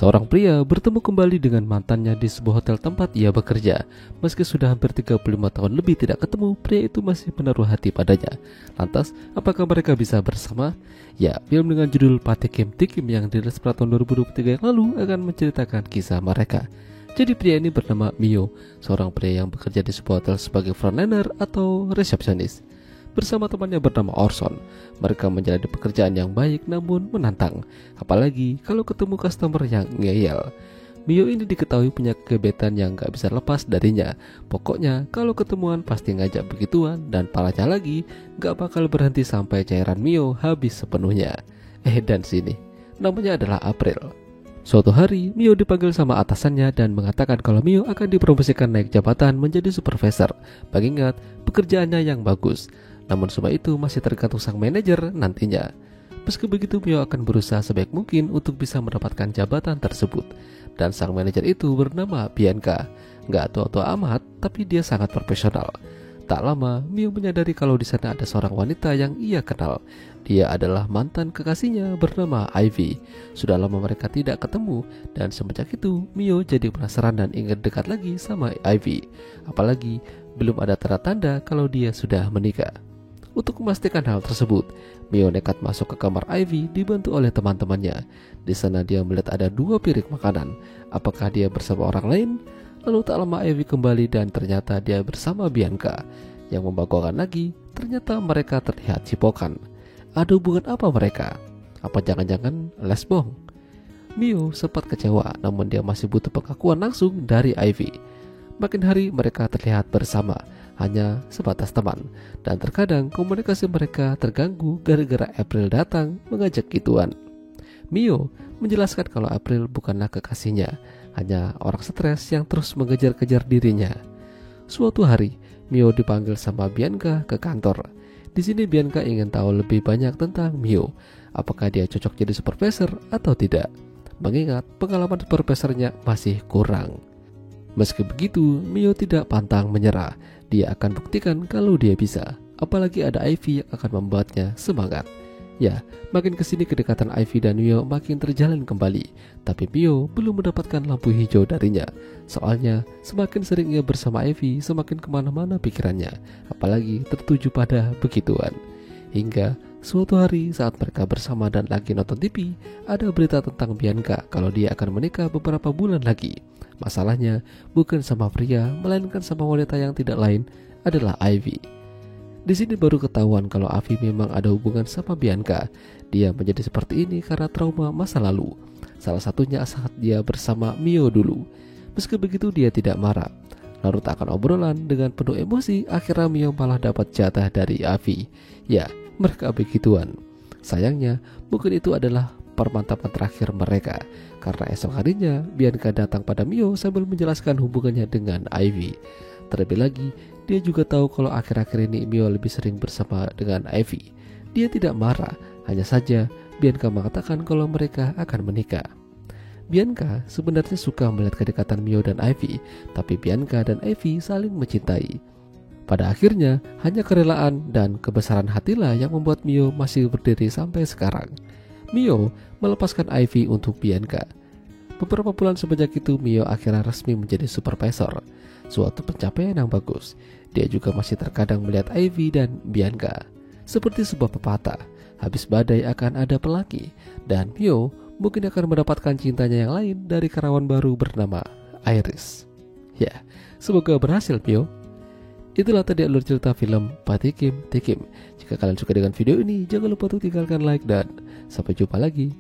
Seorang pria bertemu kembali dengan mantannya di sebuah hotel tempat ia bekerja. Meski sudah hampir 35 tahun lebih tidak ketemu, pria itu masih menaruh hati padanya. Lantas, apakah mereka bisa bersama? Ya, film dengan judul Patikim Tikim yang dirilis pada tahun 2023 yang lalu akan menceritakan kisah mereka. Jadi pria ini bernama Mio, seorang pria yang bekerja di sebuah hotel sebagai frontliner atau resepsionis. Bersama temannya bernama Orson, mereka menjalani pekerjaan yang baik namun menantang, apalagi kalau ketemu customer yang ngeyel. Mio ini diketahui punya kegebetan yang gak bisa lepas darinya. Pokoknya kalau ketemuan pasti ngajak begituan, dan parahnya lagi gak bakal berhenti sampai cairan Mio habis sepenuhnya. Dan sini, namanya adalah April. Suatu hari, Mio dipanggil sama atasannya dan mengatakan kalau Mio akan dipromosikan naik jabatan menjadi supervisor. Mengingat pekerjaannya yang bagus. Namun semua itu masih tergantung sang manajer nantinya. Meski begitu, Mio akan berusaha sebaik mungkin untuk bisa mendapatkan jabatan tersebut. Dan sang manajer itu bernama Bianca. Gak tua-tua amat, tapi dia sangat profesional. Tak lama, Mio menyadari kalau di sana ada seorang wanita yang ia kenal. Dia adalah mantan kekasihnya bernama Ivy. Sudah lama mereka tidak ketemu, dan semenjak itu Mio jadi penasaran dan ingin dekat lagi sama Ivy. Apalagi belum ada tanda-tanda kalau dia sudah menikah. Untuk memastikan hal tersebut, Mio nekat masuk ke kamar Ivy dibantu oleh teman-temannya. Di sana dia melihat ada 2 piring makanan. Apakah dia bersama orang lain? Lalu tak lama Ivy kembali dan ternyata dia bersama Bianca. Yang membanggakan lagi, ternyata mereka terlihat cipokan. Ada hubungan apa mereka? Apa jangan-jangan lesbong? Mio sempat kecewa, namun dia masih butuh pengakuan langsung dari Ivy. Makin hari mereka terlihat bersama, hanya sebatas teman, dan terkadang komunikasi mereka terganggu gara-gara April datang mengajak gituan. Mio menjelaskan kalau April bukanlah kekasihnya, hanya orang stres yang terus mengejar-kejar dirinya. Suatu hari, Mio dipanggil sama Bianca ke kantor. Di sini Bianca ingin tahu lebih banyak tentang Mio, apakah dia cocok jadi supervisor atau tidak, mengingat pengalaman supervisornya masih kurang. Meski begitu, Mio tidak pantang menyerah. Dia akan buktikan kalau dia bisa. Apalagi ada Ivy yang akan membuatnya semangat. Ya, makin kesini kedekatan Ivy dan Mio makin terjalin kembali. Tapi Mio belum mendapatkan lampu hijau darinya. Soalnya semakin sering ia bersama Ivy, semakin kemana-mana pikirannya. Apalagi tertuju pada begituan. Hingga suatu hari saat mereka bersama dan lagi nonton TV, ada berita tentang Bianca kalau dia akan menikah beberapa bulan lagi. Masalahnya bukan sama pria, melainkan sama wanita yang tidak lain adalah Ivy. Di sini baru ketahuan kalau Ivy memang ada hubungan sama Bianca. Dia menjadi seperti ini karena trauma masa lalu. Salah satunya saat dia bersama Mio dulu. Meski begitu dia tidak marah. Larut akan obrolan dengan penuh emosi, akhirnya Mio malah dapat jatah dari Ivy. Ya, mereka begituan. Sayangnya, mungkin itu adalah permantapan terakhir mereka. Karena esok harinya, Bianca datang pada Mio sambil menjelaskan hubungannya dengan Ivy. Terlebih lagi, dia juga tahu kalau akhir-akhir ini Mio lebih sering bersama dengan Ivy. Dia tidak marah, hanya saja Bianca mengatakan kalau mereka akan menikah. Bianca sebenarnya suka melihat kedekatan Mio dan Ivy, tapi Bianca dan Ivy saling mencintai. Pada akhirnya, hanya kerelaan dan kebesaran hatilah yang membuat Mio masih berdiri sampai sekarang. Mio melepaskan Ivy untuk Bianca. Beberapa bulan semenjak itu, Mio akhirnya resmi menjadi supervisor. Suatu pencapaian yang bagus. Dia juga masih terkadang melihat Ivy dan Bianca. Seperti sebuah pepatah, habis badai akan ada pelangi. Dan Mio mungkin akan mendapatkan cintanya yang lain dari karyawan baru bernama Iris. Ya, semoga berhasil Mio. Itulah tadi alur cerita film Patikim Tikim. Jika kalian suka dengan video ini, jangan lupa untuk tinggalkan like dan sampai jumpa lagi.